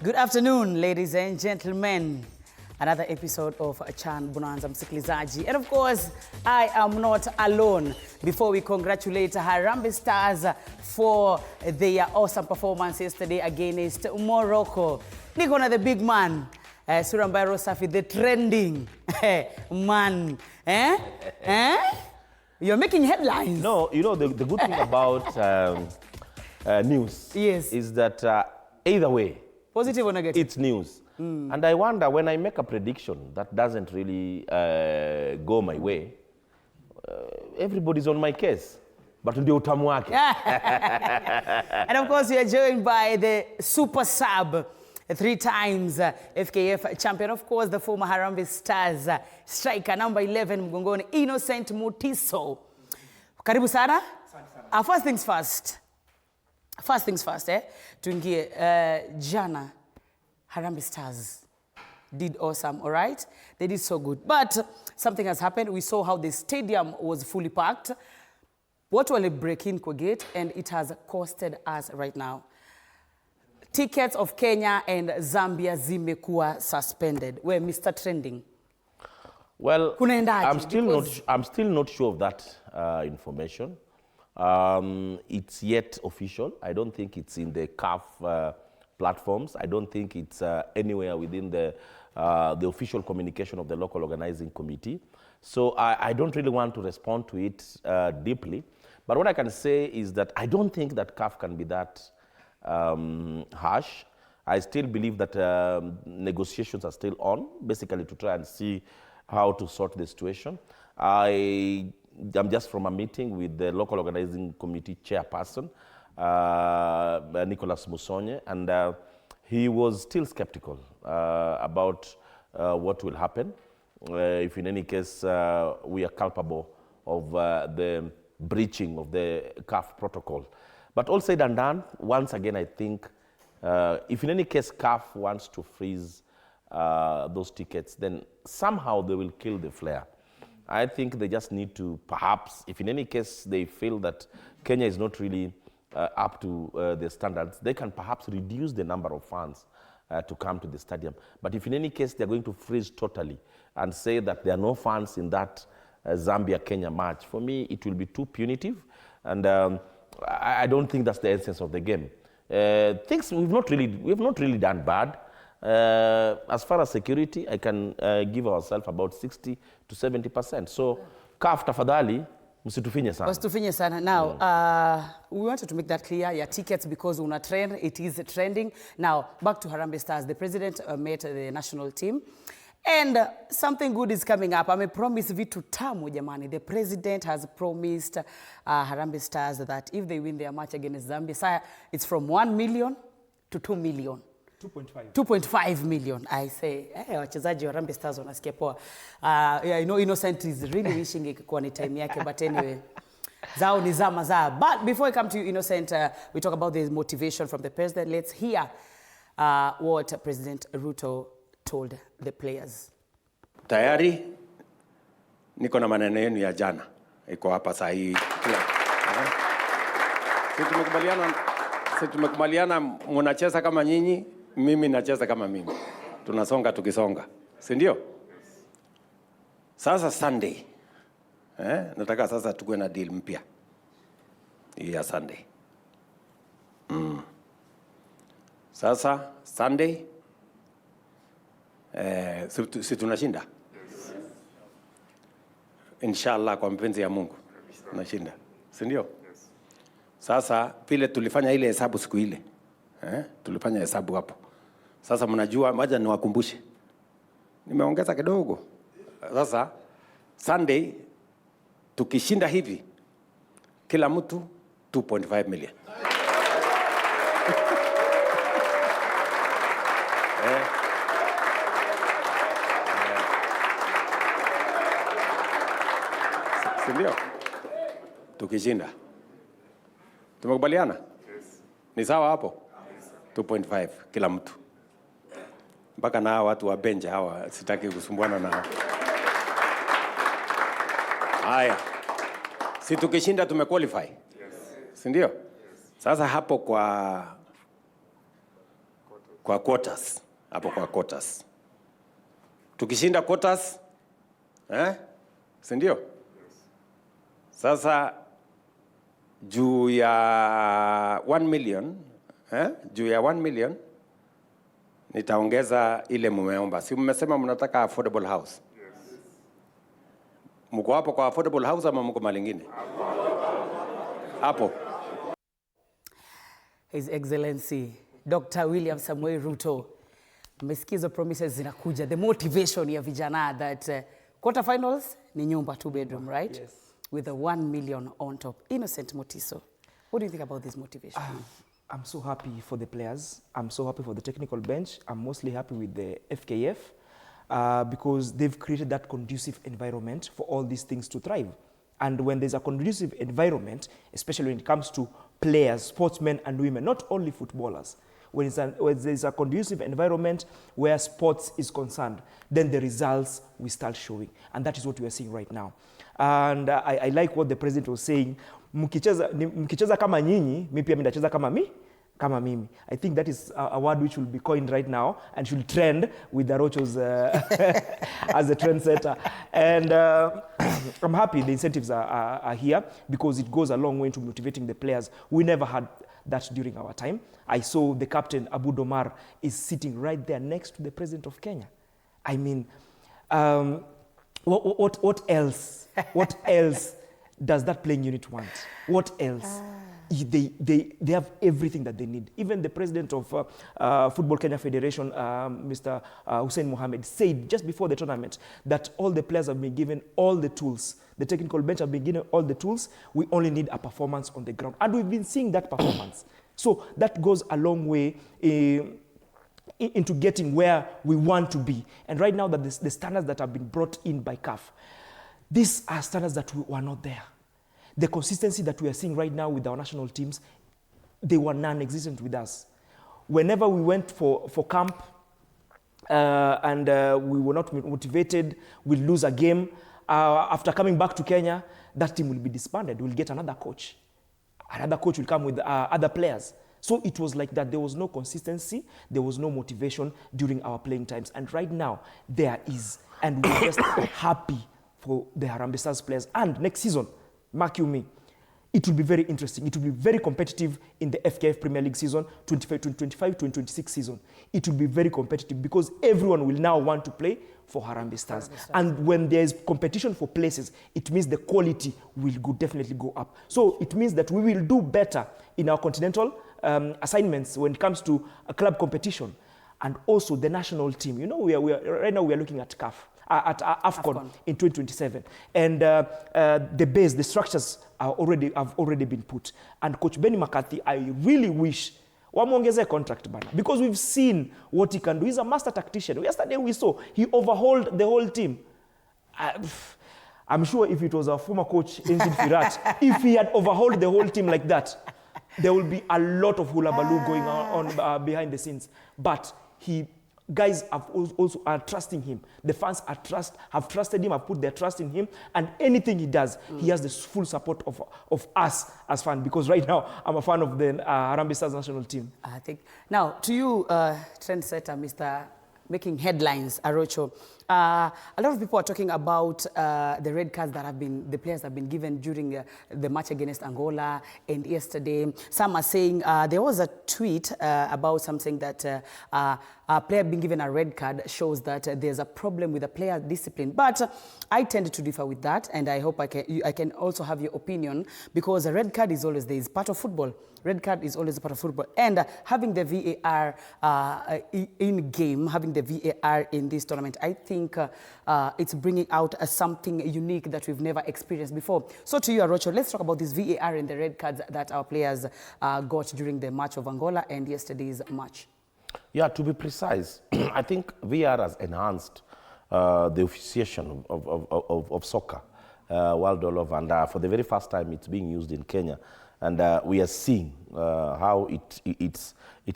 Good afternoon, ladies and gentlemen. Another episode of Chan Bonanza Msikilizaji. And of course, I am not alone. Before we congratulate Harambee Stars for their awesome performance yesterday against Morocco. Niko na the big man, Surambaro Safi, the trending man. You're making headlines. No, you know, the good thing about news is that either way, positive or negative, it's news. And I wonder, when I make a prediction that doesn't really go my way, everybody's on my case. But ndio utamu wake. And of course, we are joined by the super sub, 3 times FKF champion, of course, the former Harambee Stars striker number 11 mgongoni, Innocent Mutiso. Karibu sana. First things first. Tuingie jana Harambee Stars did awesome, all right? They did so good. But something has happened. We saw how the stadium was fully packed. What will break in kwa gate, and it has costed us right now. Tickets of Kenya and Zambia zimekuwa suspended. We're Mr. Trending. Well, I'm still not sure of that information. It's yet official. I don't think it's in the CAF platforms. I don't think it's anywhere within the official communication of the local organizing committee. So I don't really want to respond to it deeply. But what I can say is that I don't think that CAF can be that harsh. I still believe that negotiations are still on, basically to try and see how to sort the situation. I'm just from a meeting with the local organizing committee chairperson, Nicholas Musonye, and he was still skeptical about what will happen if in any case we are culpable of the breaching of the CAF protocol. But all said and done, once again, I think if in any case CAF wants to freeze those tickets, then somehow they will kill the flair. I think they just need to, perhaps, if in any case they feel that Kenya is not really up to the standards, they can perhaps reduce the number of fans to come to the stadium. But if in any case they're going to freeze totally and say that there are no fans in that Zambia-Kenya match, for me it will be too punitive, and I don't think that's the essence of the game. We've not really done bad. As far as security, I can give ourselves about 60 to 70%. So, CAF tafadhali, msitufinye sana. Msitufinye sana. Now, we wanted to make that clear. Your tickets, because una trend, it is trending. Now, back to Harambee Stars. The president met the national team. And something good is coming up. I promise vitu tamu jamani. The president has promised Harambee Stars that if they win their match against Zambia, it's from 1 million to 2 million. 2.5 million, I say. Wachezaji wa Harambee Stars wanasikia poa. I know Innocent is really wishing ikikuwa ni time yake, but anyway, zao ni zama zao. But before I come to you, Innocent, we talk about the motivation from the president. Let's hear what President Ruto told the players. Tayari niko na maneno yenu ya jana. Iko hapa saa hii. Tumekubaliana Si tumekubaliana mnacheza kama nyinyi, mimi nacheza kama mimi. Tunasonga tukisonga. Si ndio? Sasa Sunday. Nataka sasa tukue na deal mpya. Hii ya Sunday. Sasa Sunday si tunashinda. Inshallah kwa mpenzi ya Mungu tunashinda. Si ndio? Sasa vile tulifanya ile hesabu siku ile. Tulifanya hesabu hapo. Sasa mnajua, moja niwakumbushe. Nimeongeza kidogo. Sasa Sunday tukishinda hivi kila mtu 2.5 million. Sindio? Tukishinda. Tumekubaliana? Yes. Ni sawa hapo? Yes. 2.5 kila mtu. Mpaka na watu wa bench hawa sitaki kusumbuana nao. Haya. Si tukishinda tumequalify? Yes. Sindio? Yes. Sasa hapo kwa quotas. Hapo kwa quotas. Tukishinda quotas, sindio? Yes. Sasa juu ya 1 million, juu ya 1 million nitaongeza ile mumeomba. Si mmesema mnataka affordable house? Yes. Mko hapo kwa affordable house ama mko malingine? Hapo. His Excellency Dr. William Samuel Ruto, mmesikiza promises zinakuja, the motivation ya vijana that quarterfinals ni nyumba 2 bedroom, right? Yes. With a 1 million on top. Innocent Motiso, what do you think about this motivation? I'm so happy for the players. I'm so happy for the technical bench. I'm mostly happy with the FKF because they've created that conducive environment for all these things to thrive. And when there's a conducive environment, especially when it comes to players, sportsmen and women, not only footballers, when there's a conducive environment where sports is concerned, then the results will start showing. And that is what we are seeing right now. And I like what the president was saying. Mkicheza kama nyinyi, mi pia mindacheza kama mimi. I think that is a word which will be coined right now and should trend with the Rochos as a trendsetter. And I'm happy the incentives are here because it goes a long way to motivating the players. We never had that during our time. I saw the captain, Abu Domar, is sitting right there next to the president of Kenya. I mean, what else? What else does that playing unit want? What else? They have everything that they need. Even the president of Football Kenya Federation, Mr. Hussein Mohammed, said just before the tournament that all the players have been given all the tools. The technical bench have been given all the tools. We only need a performance on the ground. And we've been seeing that performance. So that goes a long way into getting where we want to be. And right now, that the standards that have been brought in by CAF, these are standards that were not there. The consistency that we are seeing right now with our national teams, they were non-existent with us. Whenever we went for camp and we were not motivated, we'll lose a game. After coming back to Kenya, that team will be disbanded. We'll get another coach. Another coach will come with other players. So it was like that. There was no consistency. There was no motivation during our playing times. And right now, there is. And we're just happy for the Harambee Stars players. And next season, mark you me, it will be very interesting. It will be very competitive in the FKF Premier League season, 2025-2026 season. It will be very competitive because everyone will now want to play for Harambee Stars. And when there is competition for places, it means the quality will definitely go up. So it means that we will do better in our continental assignments when it comes to a club competition. And also the national team. You know, right now we are looking at CAF. At AFCON in 2027. And the base, the structures have already been put. And Coach Benny McCarthy, I really wish wamwongeze contract bana, because we've seen what he can do. He's a master tactician. Yesterday we saw he overhauled the whole team. I'm sure if it was a former coach, Enzin Firat, if he had overhauled the whole team like that, there will be a lot of hula baloo going on behind the scenes. But he guys also are trusting him. The fans have trusted him, have put their trust in him, and anything he does, he has the full support of us as fans. Because right now, I'm a fan of the Harambee Stars national team. I think now to you, trendsetter, Mr. Making headlines, Arocho. A lot of people are talking about the red cards that the players have been given during the match against Angola and yesterday. Some are saying there was a tweet about something that a player being given a red card shows that there's a problem with the player discipline. But I tend to differ with that, and I hope I can also have your opinion, because a red card is always there. It's part of football. Red card is always a part of football. And having the VAR in game, having the VAR in this tournament, I think it's bringing out something unique that we've never experienced before. So to you, Arocho, let's talk about this VAR and the red cards that our players got during the match of Angola and yesterday's match. Yeah, to be precise, I think VAR has enhanced the officiation of soccer world all over. And for the very first time, it's being used in Kenya. And we are seeing how it's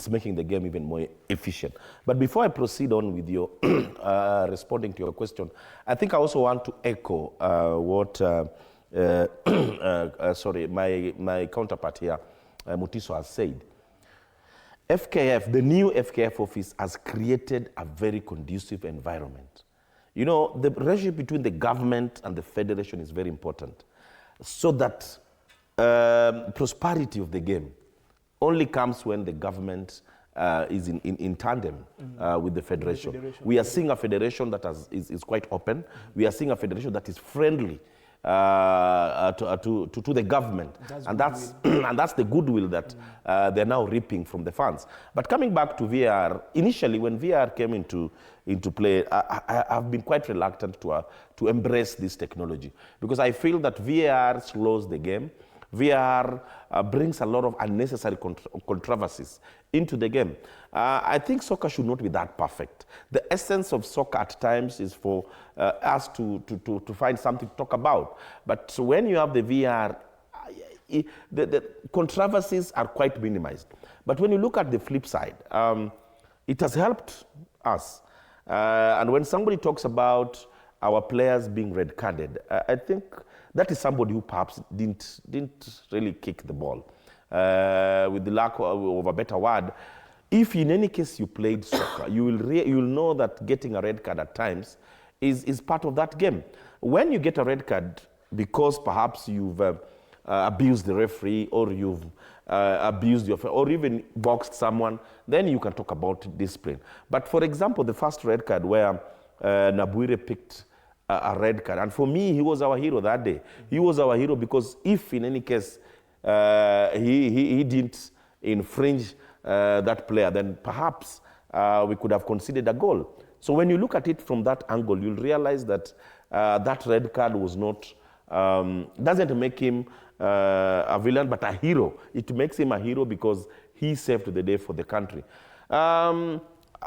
making the game even more efficient. But before I proceed on with your responding to your question, I think I also want to echo what my counterpart here, Mutiso, has said. FKF, the new FKF office, has created a very conducive environment. You know, the relationship between the government and the federation is very important, so that prosperity of the game only comes when the government is in tandem with the federation. We are seeing a federation that is quite open. We are seeing a federation that is friendly to the government, and that's the goodwill that they're now reaping from the fans. But coming back to VAR, initially when VAR came into play, I've been quite reluctant to embrace this technology, because I feel that VAR slows the game. VAR brings a lot of unnecessary controversies into the game. I think soccer should not be that perfect. The essence of soccer at times is for us to find something to talk about. But when you have the VAR, the controversies are quite minimized. But when you look at the flip side, it has helped us. And when somebody talks about our players being red-carded, I think that is somebody who perhaps didn't really kick the ball. With the lack of a better word, if in any case you played soccer, you will know that getting a red card at times is part of that game. When you get a red card because perhaps you've abused the referee, or you've abused your friend, or even boxed someone, then you can talk about discipline. But for example, the first red card where Nabuire picked a red card, and for me, he was our hero that day. He was our hero because if in any case he didn't infringe that player, then perhaps we could have conceded a goal. So when you look at it from that angle, you'll realize that that red card was not, doesn't make him a villain, but a hero. It makes him a hero because he saved the day for the country.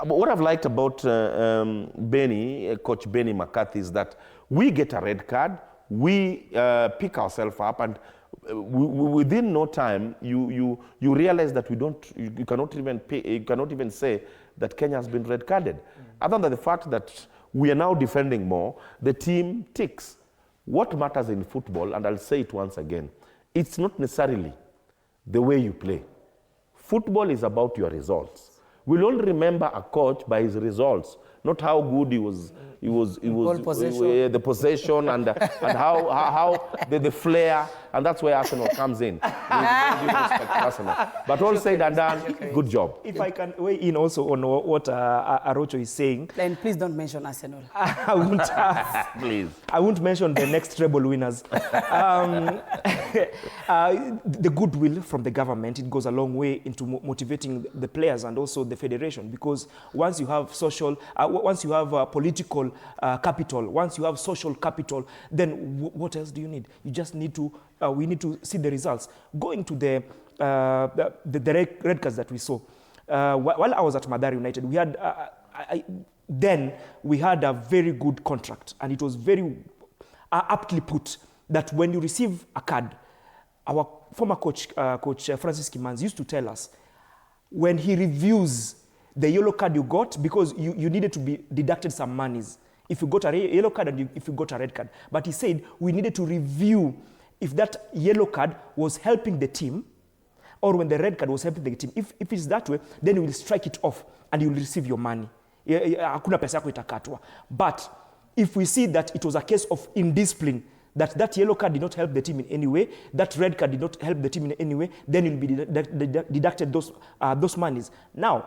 What I've liked about Coach Benny McCarthy, is that we get a red card, we pick ourselves up, and within no time, you realize that you cannot even say that Kenya has been red carded. Other than the fact that we are now defending more, the team ticks. What matters in football, and I'll say it once again, it's not necessarily the way you play. Football is about your results. We'll only remember a coach by his results, not how good he was the possession and how the flair, and that's where Arsenal comes in. But all said and done, good job. If I can weigh in also on what Arocho is saying. Then please don't mention Arsenal. I won't. Please. I won't mention the next treble winners. The goodwill from the government, it goes a long way into motivating the players and also the federation, because once you have once you have political capital, once you have social capital, then what else do you need? You just need to, we need to see the results. Going to the red cards that we saw. While I was at Mathare United, we had, then we had a very good contract, and it was very aptly put that when you receive a card, our former coach, Coach Francis Kimanzi, used to tell us, when he reviews the yellow card you got, because you needed to be deducted some monies if you got a yellow card and if you got a red card. But he said we needed to review if that yellow card was helping the team or when the red card was helping the team. If it's that way, then you will strike it off and you will receive your money. Hakuna pesa yako itakatwa. But if we see that it was a case of indiscipline, that yellow card did not help the team in any way, that red card did not help the team in any way, then you'll be deducted those monies. Now,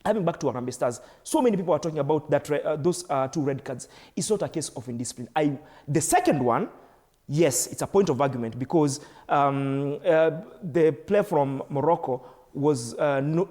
coming back to Harambee Stars, so many people are talking about that those 2 red cards. It's not a case of indiscipline. The second one, yes, it's a point of argument because the player from Morocco was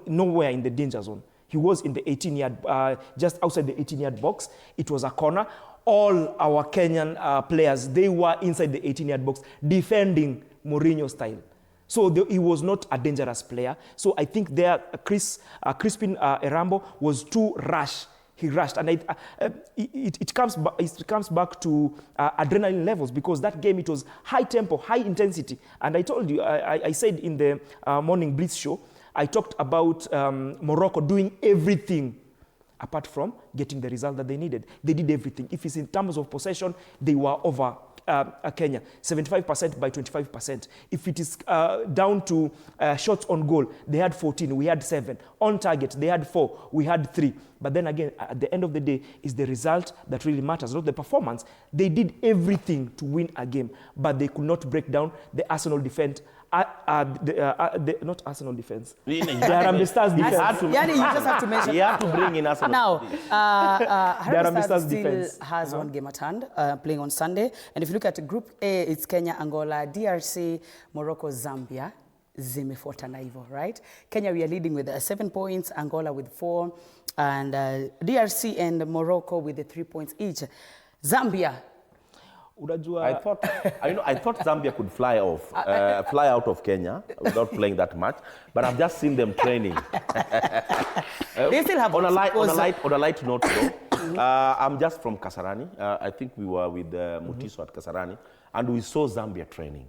nowhere in the danger zone. He was in the 18-yard, just outside the 18-yard box. It was a corner. All our Kenyan players, they were inside the 18-yard box defending Mourinho style. So he was not a dangerous player. So I think there, Crispin Erambo was too rash. He rushed, and it comes back to adrenaline levels, because that game, it was high tempo, high intensity. And I told you, I said in the morning Blitz show, I talked about Morocco doing everything apart from getting the result that they needed. They did everything. If it's in terms of possession, they were over Kenya, 75% by 25%. If it is down to shots on goal, they had 14, we had 7. On target, they had 4, we had 3. But then again, at the end of the day, is the result that really matters, not the performance. They did everything to win a game, but they could not break down the Arsenal defense. Not Arsenal defense. The Harambee Stars defense. You just have to mention. You have to bring in Arsenal. Now, Harambee Stars still defense has one game at hand, playing on Sunday. And if you look at Group A, it's Kenya, Angola, DRC, Morocco, Zambia, zimefuatana hivyo, right? Kenya, we are leading with 7 points, Angola with 4, and DRC and Morocco with the 3 points each. Zambia. I thought Zambia could fly out of Kenya without playing that much, but I've just seen them training. They still have on a light note, though, I'm just from Kasarani. I think we were with Mutiso at Kasarani, and we saw Zambia training.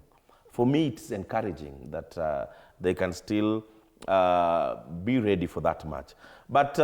For me, it's encouraging that they can still be ready for that match. But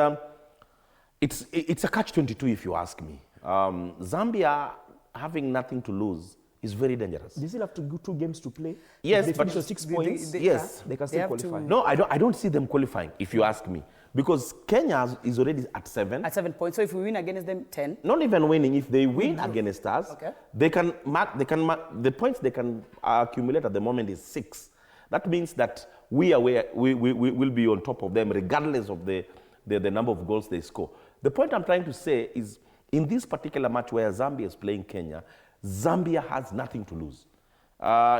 it's a catch-22, if you ask me. Zambia, having nothing to lose, is very dangerous. They still have to go 2 games to play. Yes, they but finish 6 points. Yes, they can still qualify. No, I don't see them qualifying, if you ask me, because Kenya is already at 7. At 7 points. So if we win against them, 10. Not even winning. If they win against us, okay, they can the points they can accumulate at the moment is 6. That means that we will be on top of them, regardless of the number of goals they score. The point I'm trying to say is, in this particular match where Zambia is playing Kenya, Zambia has nothing to lose.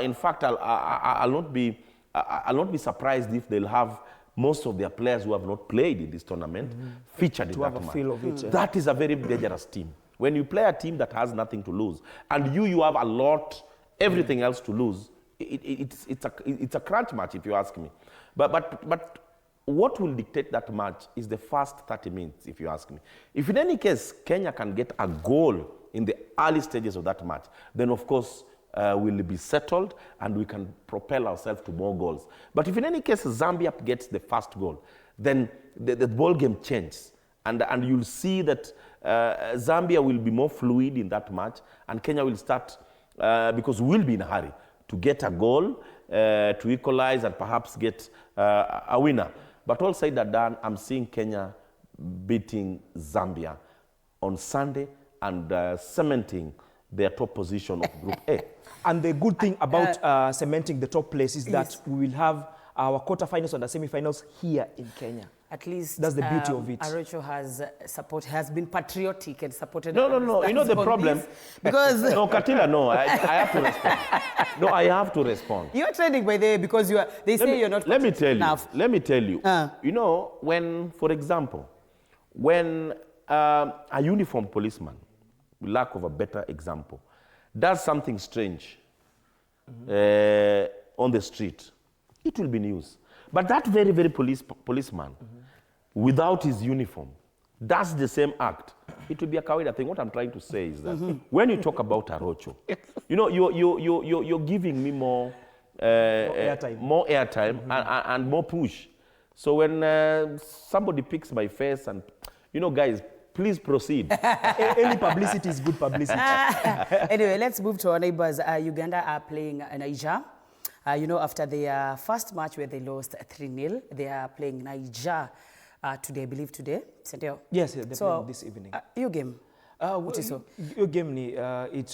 In fact, I'll not be surprised if they'll have most of their players who have not played in this tournament featured in that match. Feel of it. That is a very dangerous team. When you play a team that has nothing to lose, and you have everything else to lose, it's a crunch match, if you ask me. But what will dictate that match is the first 30 minutes, if you ask me. If in any case Kenya can get a goal in the early stages of that match, then of course we'll be settled and we can propel ourselves to more goals. But if in any case Zambia gets the first goal, then the ball game changes. And you'll see that Zambia will be more fluid in that match, and Kenya will start, because we'll be in a hurry to get a goal, to equalize and perhaps get a winner. But all said and done, I'm seeing Kenya beating Zambia on Sunday and cementing their top position of Group A. And the good thing about cementing the top place is that we will have our quarterfinals and the semifinals here in Kenya. At least that's the beauty of it. Arocho has been patriotic and supported. No. You know the problem? Because no, Katila, no. I have to respond. No, I have to respond. You're trending by there because they say you're not. Let me tell you. You know, when, for example, when a uniformed policeman, lack of a better example, does something strange on the street, it will be news. But that very, very policeman, without his uniform, does the same act, it will be a kawaida thing. What I'm trying to say is that when you talk about Arocho, you know, you're giving me more airtime and more push. So when somebody picks my face and, you know, guys, please proceed. Any publicity is good publicity. Anyway, let's move to our neighbors. Uganda are playing Niger. You know, after their first match where they lost 3-0, they are playing Niger today, I believe today. Yes, they're playing this evening. Your game? What is so? Your game, it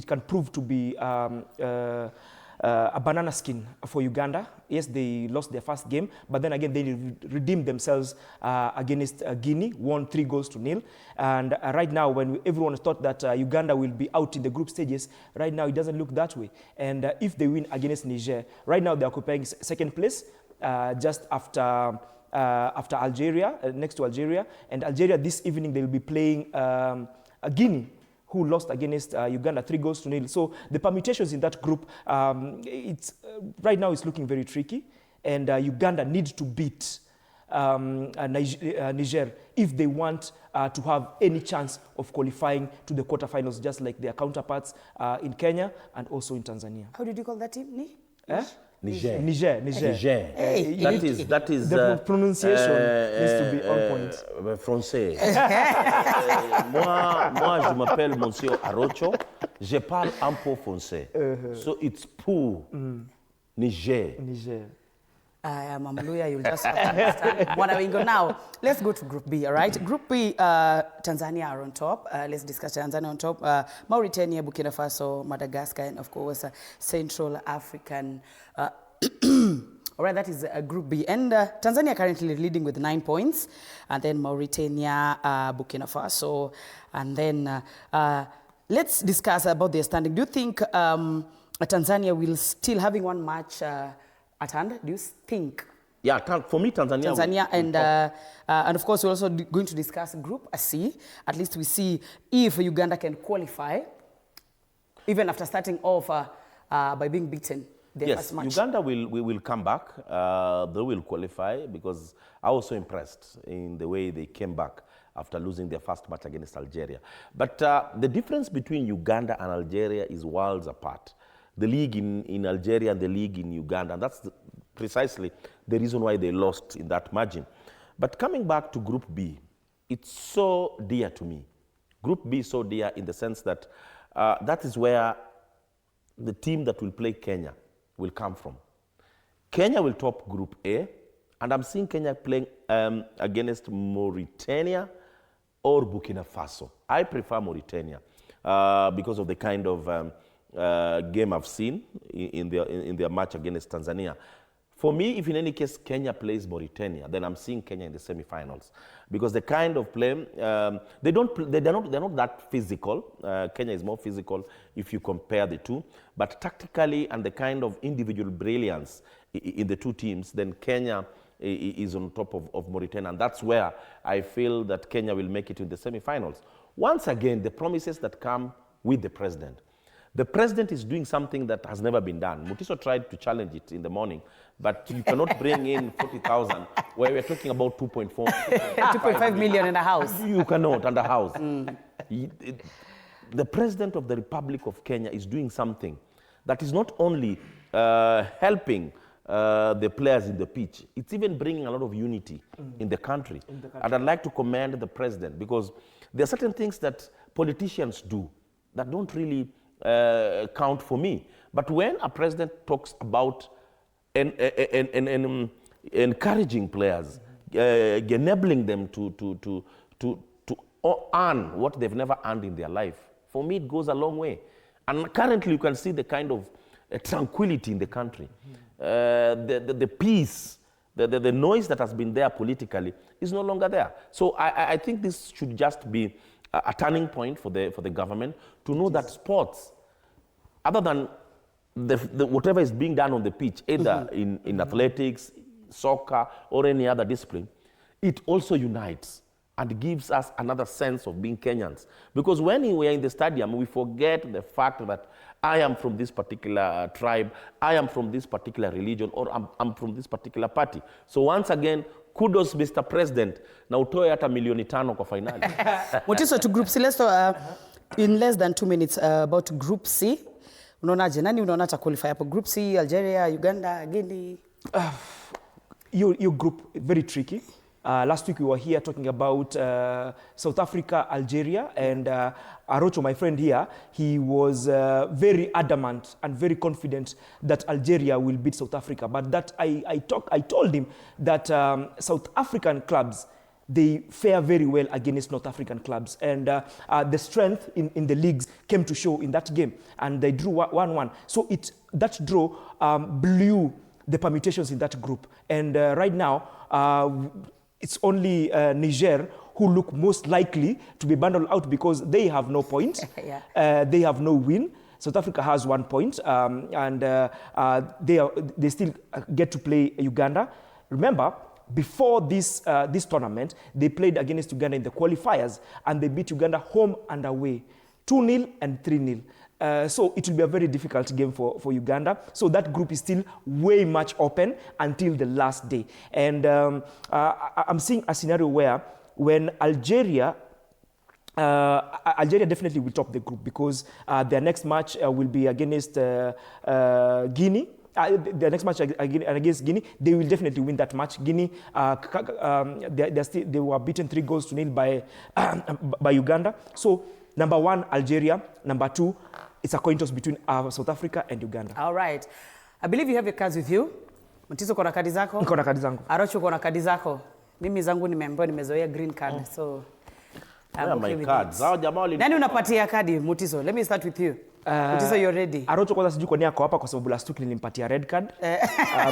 can prove to be a banana skin for Uganda. Yes, they lost their first game, but then again, they redeemed themselves against Guinea, won 3-0. And right now, when everyone thought that Uganda will be out in the group stages, right now it doesn't look that way. And if they win against Niger, right now they're occupying second place, just after Algeria, next to Algeria. And Algeria this evening, they will be playing Guinea, who lost against Uganda 3-0. So the permutations in that group, right now it's looking very tricky. And Uganda needs to beat Niger if they want to have any chance of qualifying to the quarterfinals, just like their counterparts in Kenya and also in Tanzania. How did you call that team? Niger. Hey. That is the pronunciation needs to be on point. Français. moi, je m'appelle Monsieur Arocho. Je parle un peu français. So it's pour Niger. I am a Mluya, you'll just have to understand what we go now. Let's go to Group B, all right? Group B, Tanzania are on top. Let's discuss Tanzania on top. Mauritania, Burkina Faso, Madagascar, and of course, Central African. All right, that is Group B. And Tanzania currently leading with 9 points. And then Mauritania, Burkina Faso. And then let's discuss about their standing. Do you think Tanzania will still having one match at hand? Do you think? Yeah, for me, Tanzania and of course, we're also going to discuss Group C. At least we see if Uganda can qualify, even after starting off by being beaten their first match. Uganda will come back. They will qualify because I was so impressed in the way they came back after losing their first match against Algeria. But the difference between Uganda and Algeria is worlds apart. The league in Algeria and the league in Uganda, and that's precisely the reason why they lost in that margin. But coming back to Group B, it's so dear to me. Group B is so dear in the sense that that is where the team that will play Kenya will come from. Kenya will top Group A, and I'm seeing Kenya playing against Mauritania or Burkina Faso. I prefer Mauritania because of the kind of game I've seen in their match against Tanzania. For me, if in any case Kenya plays Mauritania, then I'm seeing Kenya in the semi-finals because the kind of play they're not that physical. Kenya is more physical if you compare the two, but tactically and the kind of individual brilliance in the two teams, then Kenya is on top of Mauritania, and that's where I feel that Kenya will make it in the semi-finals. Once again, the promises that come with the president. The president is doing something that has never been done. Mutiso tried to challenge it in the morning, but you cannot bring in 40,000 where we're talking about 2.5 million in a house. You cannot, and a house. The president of the Republic of Kenya is doing something that is not only helping the players in the pitch, it's even bringing a lot of unity in the country. And I'd like to commend the president because there are certain things that politicians do that don't really count for me. But when a president talks about encouraging players, enabling them to earn what they've never earned in their life, for me it goes a long way. And currently you can see the kind of tranquility in the country. The peace, the noise that has been there politically is no longer there. So I think this should just be a turning point for the government to know that sports, other than whatever is being done on the pitch, either in athletics, soccer, or any other discipline, it also unites and gives us another sense of being Kenyans. Because when we are in the stadium, we forget the fact that I am from this particular tribe, I am from this particular religion, or I'm from this particular party. So once again, kudos, Mr. President. Na utoe hata milioni 5 kwa finali. Mutiso, to Group C, let's talk in less than 2 minutes about Group C. Unaonaje? Nani unaona ata qualify hapo? Group C, Algeria, Uganda, Guinea? your group very tricky. Last week we were here talking about South Africa, Algeria, and Arocho, my friend here, he was very adamant and very confident that Algeria will beat South Africa. But that I told him that South African clubs, they fare very well against North African clubs. And the strength in the leagues came to show in that game. And they drew 1-1. So that draw blew the permutations in that group. And right now, it's only Niger who look most likely to be bundled out because they have no point. Yeah. They have no win. South Africa has 1 point, and they still get to play Uganda. Remember, before this tournament, they played against Uganda in the qualifiers, and they beat Uganda home and away, 2-0 and 3-0. So it will be a very difficult game for Uganda. So that group is still way much open until the last day. And I'm seeing a scenario where when Algeria definitely will top the group because their next match will be against Guinea. The next match against Guinea, they will definitely win that match. Guinea, they were beaten 3-0 by Uganda. So number 1, Algeria. Number 2, it's a coin toss between South Africa and Uganda. All right. I believe you have your cards with you. Mtiso kona kadi zako? Niko na kadi zangu. Arocho kona kadi zako? Mimi zangu nimeambiwa nimezoea green card. So Where are my cards? Nani unapatia kadi, Mutiso? Let me start with you. Mutiso, you're ready. Arocho kwanza sijui kwa nini ako hapa kwa sababu last week nilimpatia red card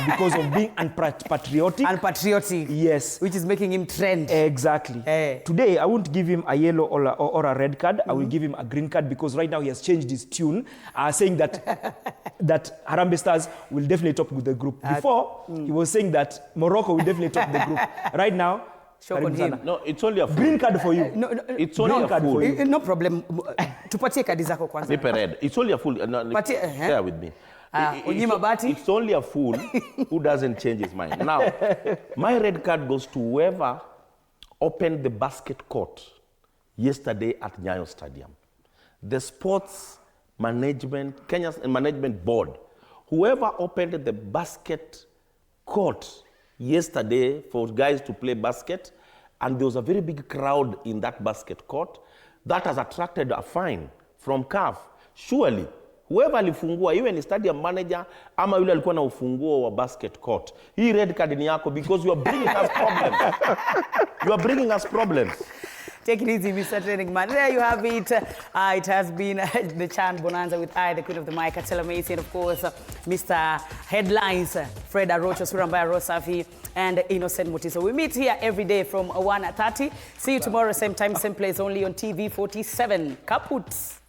because of being unpatriotic. Unpatriotic. Yes. Which is making him trend. Exactly. Today, I won't give him a yellow or a red card. I will give him a green card because right now he has changed his tune, saying that Harambee Stars will definitely top with the group. Before, he was saying that Morocco will definitely top the group. Right now, Shock on him. No, it's only a fool. Green card for you. No, It's only a fool. No problem. Tupatie kadi zako kwanza. Nipe red. It's only a fool. Share with me. It's only a fool who doesn't change his mind. Now, my red card goes to whoever opened the basket court yesterday at Nyayo Stadium. The sports management, Kenya's management board, whoever opened the basket court yesterday for guys to play basket, and there was a very big crowd in that basket court, that has attracted a fine from CAF. Surely, whoever alifungua, iwe ni stadium manager, ama yule alikuwa na ufunguo wa basket court, hii red card ni yako because you are bringing us problems. You are bringing us problems. Take it easy, Mr. Training Man. There you have it. It has been the Chan Bonanza with I, the Queen of the Mic, Atela Macy, and of course, Mr. Headlines, Fred Arocho, Surambaya Rosafi, and Innocent Mutiso. We meet here every day from 1:30. See you tomorrow, same time, same place, only on TV 47. Kaput.